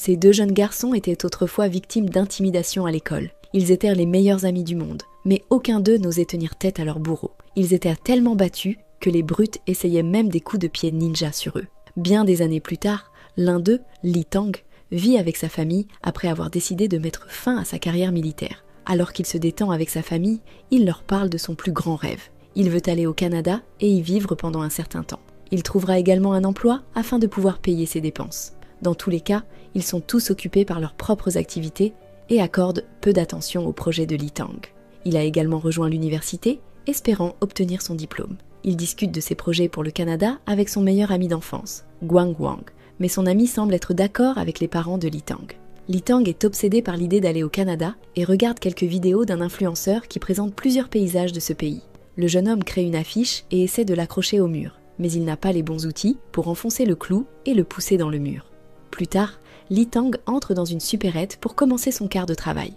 Ces deux jeunes garçons étaient autrefois victimes d'intimidation à l'école. Ils étaient les meilleurs amis du monde, mais aucun d'eux n'osait tenir tête à leur bourreau. Ils étaient tellement battus que les brutes essayaient même des coups de pied ninja sur eux. Bien des années plus tard, l'un d'eux, Lee Tang, vit avec sa famille après avoir décidé de mettre fin à sa carrière militaire. Alors qu'il se détend avec sa famille, il leur parle de son plus grand rêve. Il veut aller au Canada et y vivre pendant un certain temps. Il trouvera également un emploi afin de pouvoir payer ses dépenses. Dans tous les cas, ils sont tous occupés par leurs propres activités et accordent peu d'attention au projet de Lee Tang. Il a également rejoint l'université, espérant obtenir son diplôme. Il discute de ses projets pour le Canada avec son meilleur ami d'enfance, Guang Wang, mais son ami semble être d'accord avec les parents de Lee Tang. Lee Tang est obsédé par l'idée d'aller au Canada et regarde quelques vidéos d'un influenceur qui présente plusieurs paysages de ce pays. Le jeune homme crée une affiche et essaie de l'accrocher au mur, mais il n'a pas les bons outils pour enfoncer le clou et le pousser dans le mur. Plus tard, Lee Tang entre dans une supérette pour commencer son quart de travail.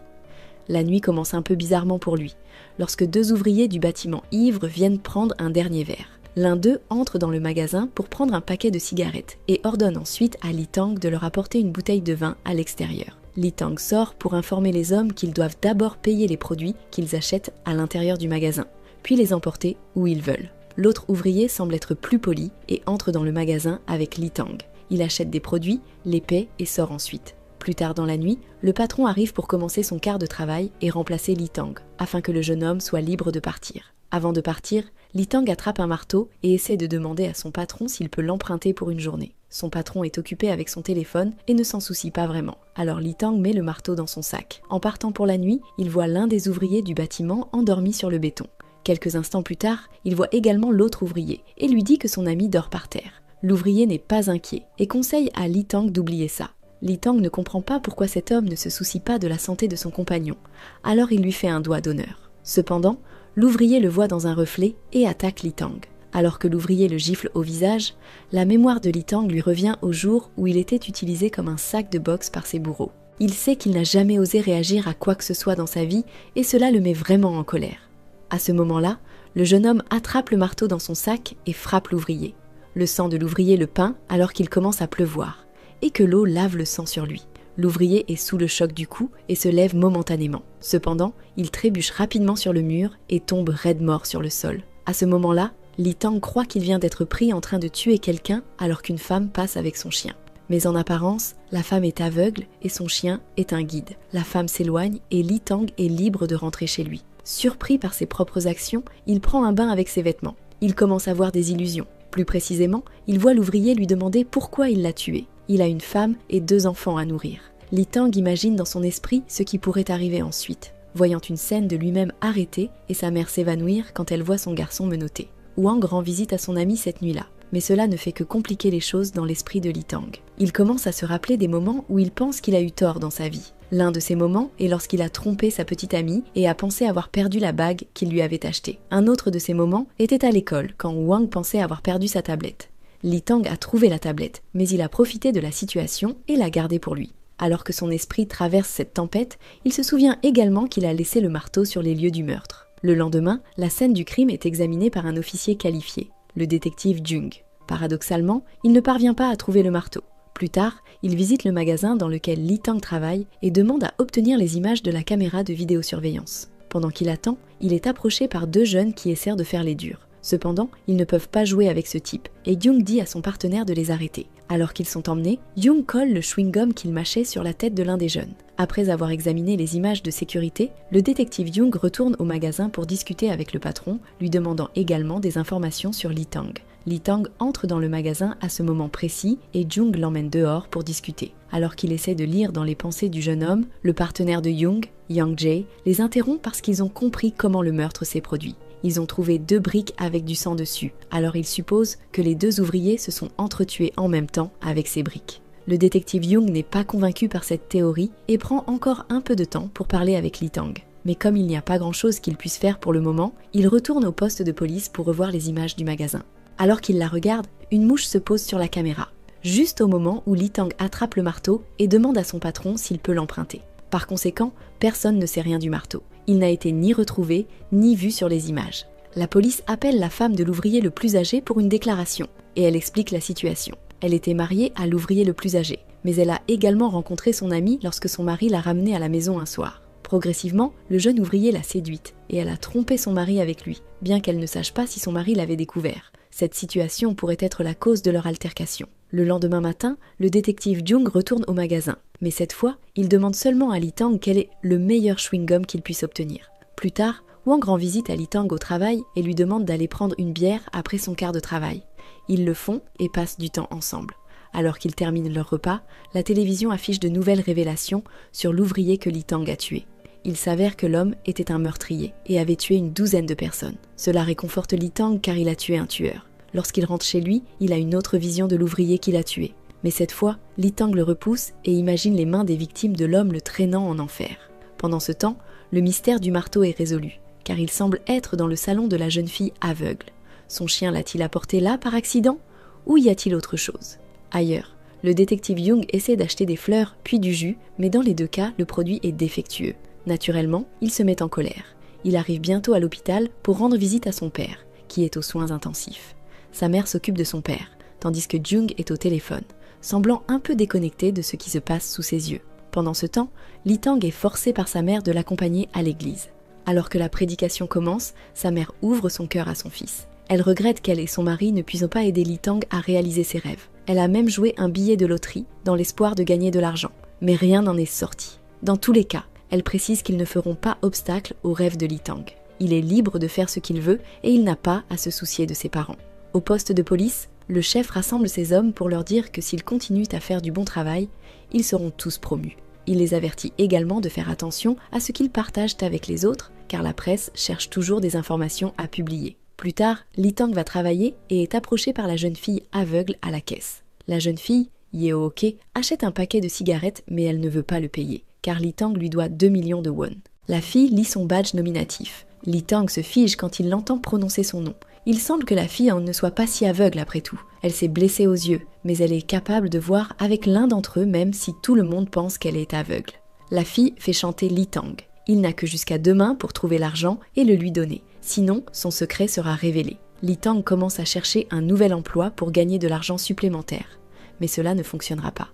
La nuit commence un peu bizarrement pour lui, lorsque deux ouvriers du bâtiment ivres viennent prendre un dernier verre. L'un d'eux entre dans le magasin pour prendre un paquet de cigarettes et ordonne ensuite à Lee Tang de leur apporter une bouteille de vin à l'extérieur. Lee Tang sort pour informer les hommes qu'ils doivent d'abord payer les produits qu'ils achètent à l'intérieur du magasin, puis les emporter où ils veulent. L'autre ouvrier semble être plus poli et entre dans le magasin avec Lee Tang. Il achète des produits, les paie et sort ensuite. Plus tard dans la nuit, le patron arrive pour commencer son quart de travail et remplacer Lee Tang, afin que le jeune homme soit libre de partir. Avant de partir, Lee Tang attrape un marteau et essaie de demander à son patron s'il peut l'emprunter pour une journée. Son patron est occupé avec son téléphone et ne s'en soucie pas vraiment. Alors Lee Tang met le marteau dans son sac. En partant pour la nuit, il voit l'un des ouvriers du bâtiment endormi sur le béton. Quelques instants plus tard, il voit également l'autre ouvrier et lui dit que son ami dort par terre. L'ouvrier n'est pas inquiet et conseille à Lee Tang d'oublier ça. Lee Tang ne comprend pas pourquoi cet homme ne se soucie pas de la santé de son compagnon, alors il lui fait un doigt d'honneur. Cependant, l'ouvrier le voit dans un reflet et attaque Lee Tang. Alors que l'ouvrier le gifle au visage, la mémoire de Lee Tang lui revient au jour où il était utilisé comme un sac de boxe par ses bourreaux. Il sait qu'il n'a jamais osé réagir à quoi que ce soit dans sa vie et cela le met vraiment en colère. À ce moment-là, le jeune homme attrape le marteau dans son sac et frappe l'ouvrier. Le sang de l'ouvrier le peint alors qu'il commence à pleuvoir, et que l'eau lave le sang sur lui. L'ouvrier est sous le choc du coup et se lève momentanément. Cependant, il trébuche rapidement sur le mur et tombe raide mort sur le sol. À ce moment-là, Lee Tang croit qu'il vient d'être pris en train de tuer quelqu'un alors qu'une femme passe avec son chien. Mais en apparence, la femme est aveugle et son chien est un guide. La femme s'éloigne et Lee Tang est libre de rentrer chez lui. Surpris par ses propres actions, il prend un bain avec ses vêtements. Il commence à avoir des illusions. Plus précisément, il voit l'ouvrier lui demander pourquoi il l'a tué. Il a une femme et 2 enfants à nourrir. Lee Tang imagine dans son esprit ce qui pourrait arriver ensuite, voyant une scène de lui-même arrêté et sa mère s'évanouir quand elle voit son garçon menotté. Wang rend visite à son ami cette nuit-là, mais cela ne fait que compliquer les choses dans l'esprit de Lee Tang. Il commence à se rappeler des moments où il pense qu'il a eu tort dans sa vie. L'un de ces moments est lorsqu'il a trompé sa petite amie et a pensé avoir perdu la bague qu'il lui avait achetée. Un autre de ces moments était à l'école, quand Wang pensait avoir perdu sa tablette. Lee Tang a trouvé la tablette, mais il a profité de la situation et l'a gardée pour lui. Alors que son esprit traverse cette tempête, il se souvient également qu'il a laissé le marteau sur les lieux du meurtre. Le lendemain, la scène du crime est examinée par un officier qualifié, le détective Jung. Paradoxalement, il ne parvient pas à trouver le marteau. Plus tard, il visite le magasin dans lequel Lee Tang travaille et demande à obtenir les images de la caméra de vidéosurveillance. Pendant qu'il attend, il est approché par 2 jeunes qui essaient de faire les durs. Cependant, ils ne peuvent pas jouer avec ce type, et Jung dit à son partenaire de les arrêter. Alors qu'ils sont emmenés, Jung colle le chewing-gum qu'il mâchait sur la tête de l'un des jeunes. Après avoir examiné les images de sécurité, le détective Jung retourne au magasin pour discuter avec le patron, lui demandant également des informations sur Lee Tang. Lee Tang entre dans le magasin à ce moment précis et Jung l'emmène dehors pour discuter. Alors qu'il essaie de lire dans les pensées du jeune homme, le partenaire de Jung, Yang Jae, les interrompt parce qu'ils ont compris comment le meurtre s'est produit. Ils ont trouvé 2 briques avec du sang dessus, alors ils supposent que les 2 ouvriers se sont entretués en même temps avec ces briques. Le détective Jung n'est pas convaincu par cette théorie et prend encore un peu de temps pour parler avec Lee Tang. Mais comme il n'y a pas grand-chose qu'il puisse faire pour le moment, il retourne au poste de police pour revoir les images du magasin. Alors qu'il la regarde, une mouche se pose sur la caméra, juste au moment où Lee Tang attrape le marteau et demande à son patron s'il peut l'emprunter. Par conséquent, personne ne sait rien du marteau. Il n'a été ni retrouvé, ni vu sur les images. La police appelle la femme de l'ouvrier le plus âgé pour une déclaration, et elle explique la situation. Elle était mariée à l'ouvrier le plus âgé, mais elle a également rencontré son amie lorsque son mari l'a ramenée à la maison un soir. Progressivement, le jeune ouvrier l'a séduite et elle a trompé son mari avec lui, bien qu'elle ne sache pas si son mari l'avait découvert. Cette situation pourrait être la cause de leur altercation. Le lendemain matin, le détective Jung retourne au magasin, mais cette fois, il demande seulement à Lee Tang quel est le meilleur chewing-gum qu'il puisse obtenir. Plus tard, Wang rend visite à Lee Tang au travail et lui demande d'aller prendre une bière après son quart de travail. Ils le font et passent du temps ensemble. Alors qu'ils terminent leur repas, la télévision affiche de nouvelles révélations sur l'ouvrier que Lee Tang a tué. Il s'avère que l'homme était un meurtrier et avait tué une douzaine de personnes. Cela réconforte Lee Tang car il a tué un tueur. Lorsqu'il rentre chez lui, il a une autre vision de l'ouvrier qu'il a tué. Mais cette fois, Lee Tang le repousse et imagine les mains des victimes de l'homme le traînant en enfer. Pendant ce temps, le mystère du marteau est résolu, car il semble être dans le salon de la jeune fille aveugle. Son chien l'a-t-il apporté là par accident? Ou y a-t-il autre chose? Ailleurs, le détective Jung essaie d'acheter des fleurs puis du jus, mais dans les deux cas, le produit est défectueux. Naturellement, il se met en colère. Il arrive bientôt à l'hôpital pour rendre visite à son père, qui est aux soins intensifs. Sa mère s'occupe de son père, tandis que Jung est au téléphone, semblant un peu déconnecté de ce qui se passe sous ses yeux. Pendant ce temps, Lee Tang est forcé par sa mère de l'accompagner à l'église. Alors que la prédication commence, sa mère ouvre son cœur à son fils. Elle regrette qu'elle et son mari ne puissent pas aider Lee Tang à réaliser ses rêves. Elle a même joué un billet de loterie dans l'espoir de gagner de l'argent, mais rien n'en est sorti. Dans tous les cas, elle précise qu'ils ne feront pas obstacle aux rêves de Lee Tang. Il est libre de faire ce qu'il veut et il n'a pas à se soucier de ses parents. Au poste de police, le chef rassemble ses hommes pour leur dire que s'ils continuent à faire du bon travail, ils seront tous promus. Il les avertit également de faire attention à ce qu'ils partagent avec les autres, car la presse cherche toujours des informations à publier. Plus tard, Lee Tang va travailler et est approché par la jeune fille aveugle à la caisse. La jeune fille, Yeo-ok, achète un paquet de cigarettes mais elle ne veut pas le payer, car Lee Tang lui doit 2 millions de won. La fille lit son badge nominatif. Lee Tang se fige quand il l'entend prononcer son nom. Il semble que la fille ne soit pas si aveugle après tout. Elle s'est blessée aux yeux, mais elle est capable de voir avec l'un d'entre eux même si tout le monde pense qu'elle est aveugle. La fille fait chanter Lee Tang. Il n'a que jusqu'à demain pour trouver l'argent et le lui donner. Sinon, son secret sera révélé. Lee Tang commence à chercher un nouvel emploi pour gagner de l'argent supplémentaire. Mais cela ne fonctionnera pas.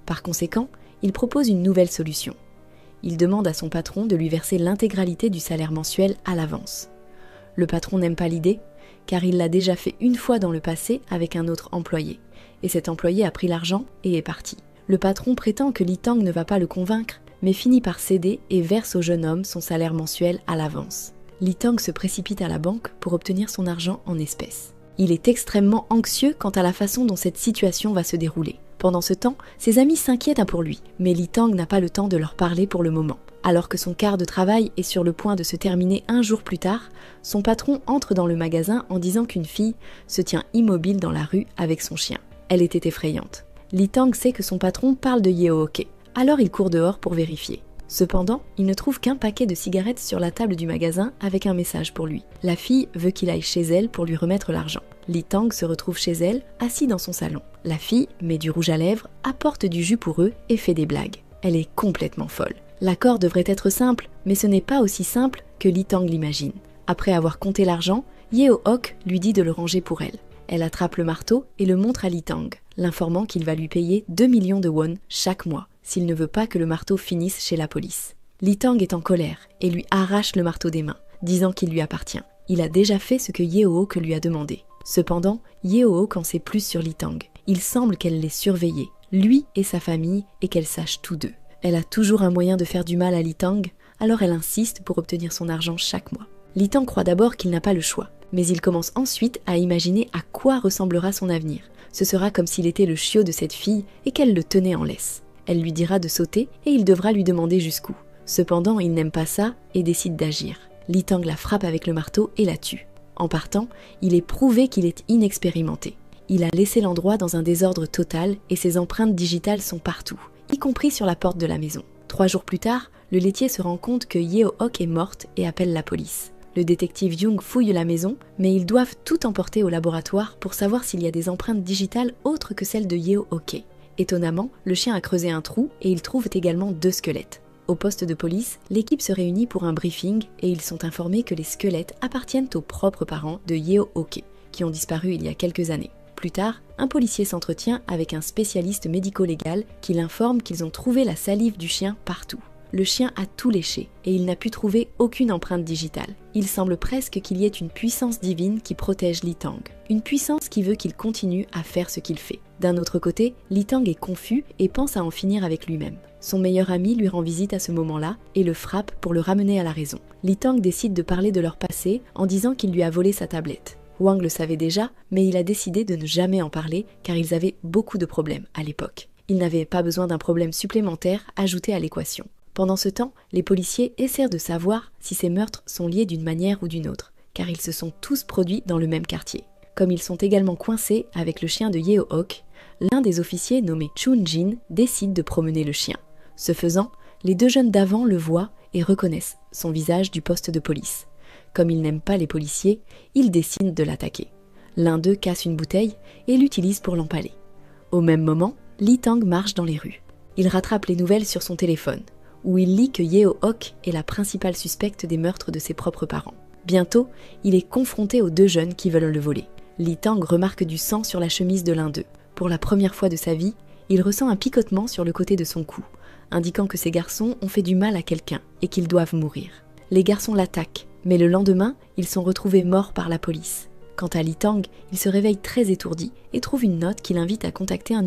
Par conséquent, il propose une nouvelle solution. Il demande à son patron de lui verser l'intégralité du salaire mensuel à l'avance. Le patron n'aime pas l'idée, car il l'a déjà fait une fois dans le passé avec un autre employé. Et cet employé a pris l'argent et est parti. Le patron prétend que Lee Tang ne va pas le convaincre, mais finit par céder et verse au jeune homme son salaire mensuel à l'avance. Lee Tang se précipite à la banque pour obtenir son argent en espèces. Il est extrêmement anxieux quant à la façon dont cette situation va se dérouler. Pendant ce temps, ses amis s'inquiètent pour lui, mais Lee Tang n'a pas le temps de leur parler pour le moment. Alors que son quart de travail est sur le point de se terminer un jour plus tard, son patron entre dans le magasin en disant qu'une fille se tient immobile dans la rue avec son chien. Elle était effrayante. Lee Tang sait que son patron parle de Yeo-ok, alors il court dehors pour vérifier. Cependant, il ne trouve qu'un paquet de cigarettes sur la table du magasin avec un message pour lui. La fille veut qu'il aille chez elle pour lui remettre l'argent. Lee Tang se retrouve chez elle, assis dans son salon. La fille met du rouge à lèvres, apporte du jus pour eux et fait des blagues. Elle est complètement folle. L'accord devrait être simple, mais ce n'est pas aussi simple que Lee Tang l'imagine. Après avoir compté l'argent, Yeo-ok lui dit de le ranger pour elle. Elle attrape le marteau et le montre à Lee Tang, l'informant qu'il va lui payer 2 millions de won chaque mois, s'il ne veut pas que le marteau finisse chez la police. Lee Tang est en colère et lui arrache le marteau des mains, disant qu'il lui appartient. Il a déjà fait ce que Yeo-ok lui a demandé. Cependant, Yeo-ok en sait plus sur Lee Tang. Il semble qu'elle l'ait surveillé, lui et sa famille, et qu'elle sache tous deux. Elle a toujours un moyen de faire du mal à Lee Tang, alors elle insiste pour obtenir son argent chaque mois. Lee Tang croit d'abord qu'il n'a pas le choix, mais il commence ensuite à imaginer à quoi ressemblera son avenir. Ce sera comme s'il était le chiot de cette fille et qu'elle le tenait en laisse. Elle lui dira de sauter et il devra lui demander jusqu'où. Cependant, il n'aime pas ça et décide d'agir. Lee Tang la frappe avec le marteau et la tue. En partant, il est prouvé qu'il est inexpérimenté. Il a laissé l'endroit dans un désordre total et ses empreintes digitales sont partout, y compris sur la porte de la maison. 3 jours plus tard, le laitier se rend compte que Yeo-ok est morte et appelle la police. Le détective Jung fouille la maison, mais ils doivent tout emporter au laboratoire pour savoir s'il y a des empreintes digitales autres que celles de Yeo-ok. Étonnamment, le chien a creusé un trou et il trouve également 2 squelettes. Au poste de police, l'équipe se réunit pour un briefing et ils sont informés que les squelettes appartiennent aux propres parents de Yeo-ok, qui ont disparu il y a quelques années. Plus tard, un policier s'entretient avec un spécialiste médico-légal qui l'informe qu'ils ont trouvé la salive du chien partout. Le chien a tout léché et il n'a pu trouver aucune empreinte digitale. Il semble presque qu'il y ait une puissance divine qui protège Lee Tang. Une puissance qui veut qu'il continue à faire ce qu'il fait. D'un autre côté, Lee Tang est confus et pense à en finir avec lui-même. Son meilleur ami lui rend visite à ce moment-là et le frappe pour le ramener à la raison. Lee Tang décide de parler de leur passé en disant qu'il lui a volé sa tablette. Wang le savait déjà, mais il a décidé de ne jamais en parler car ils avaient beaucoup de problèmes à l'époque. Il n'avait pas besoin d'un problème supplémentaire ajouté à l'équation. Pendant ce temps, les policiers essaient de savoir si ces meurtres sont liés d'une manière ou d'une autre, car ils se sont tous produits dans le même quartier. Comme ils sont également coincés avec le chien de Yeo-ok, l'un des officiers nommé Chun-jin décide de promener le chien. Ce faisant, les deux jeunes d'avant le voient et reconnaissent son visage du poste de police. Comme ils n'aiment pas les policiers, ils décident de l'attaquer. L'un d'eux casse une bouteille et l'utilise pour l'empaler. Au même moment, Lee Tang marche dans les rues. Il rattrape les nouvelles sur son téléphone, où il lit que Yeo-ok est la principale suspecte des meurtres de ses propres parents. Bientôt, il est confronté aux deux jeunes qui veulent le voler. Lee Tang remarque du sang sur la chemise de l'un d'eux. Pour la première fois de sa vie, il ressent un picotement sur le côté de son cou, indiquant que ces garçons ont fait du mal à quelqu'un et qu'ils doivent mourir. Les garçons l'attaquent, mais le lendemain, ils sont retrouvés morts par la police. Quant à Lee Tang, il se réveille très étourdi et trouve une note qui l'invite à contacter un